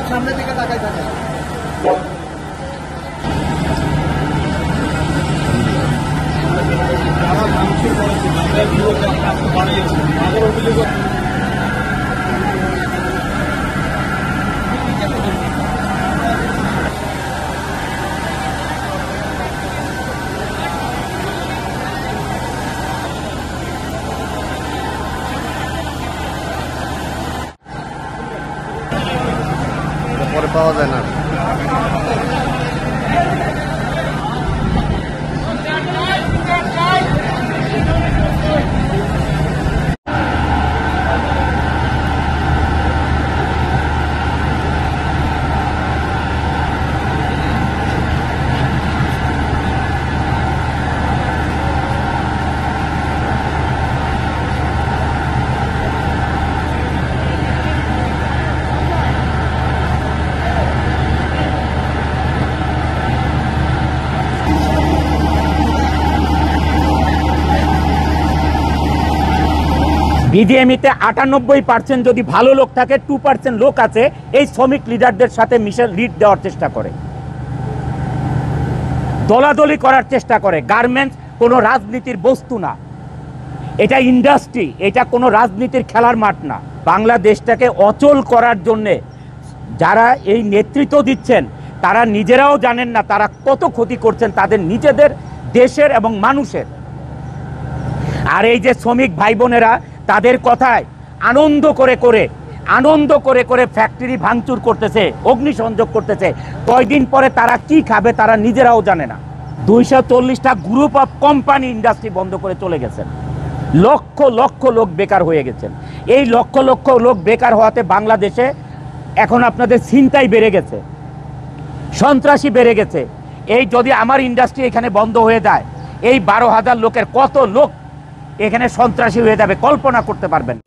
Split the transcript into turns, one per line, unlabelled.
সামনের দিকে তাকাই থাকে।
পরে পাওয়া যায় না।
বিজিএমইতে 98% যদি ভালো লোক থাকে, 2% লোক আছে এই শ্রমিক লিডারদের সাথে মিশে লিড দেওয়ার চেষ্টা করে, দলাদলি করার চেষ্টা করে। গার্মেন্টস কোনো রাজনীতির বস্তু না, এটা ইন্ডাস্ট্রি, এটা কোনো রাজনীতির খেলার মাঠ না। বাংলাদেশটাকে অচল করার জন্যে যারা এই নেতৃত্ব দিচ্ছেন তারা নিজেরাও জানেন না তারা কত ক্ষতি করছেন তাদের নিজেদের দেশের এবং মানুষের। আর এই যে শ্রমিক ভাই বোনেরা তাদের কথায় আনন্দ করে করে ফ্যাক্টরি ভাঙচুর করতেছে, অগ্নিসংযোগ করতেছে, কয়দিন পরে তারা কি খাবে তারা নিজেরাও জানে না। 240টা গ্রুপ অফ কোম্পানি ইন্ডাস্ট্রি বন্ধ করে চলে গেছেন, লক্ষ লক্ষ লোক বেকার হয়ে গেছেন। এই লক্ষ লক্ষ লোক বেকার হওয়াতে বাংলাদেশে এখন আপনাদের ছিনতাই বেড়ে গেছে, সন্ত্রাসী বেড়ে গেছে। এই যদি আমার ইন্ডাস্ট্রি এখানে বন্ধ হয়ে যায়, এই 12,000 লোকের কত লোক এখানে সন্ত্রাসী হয়ে যাবে কল্পনা করতে পারবেন।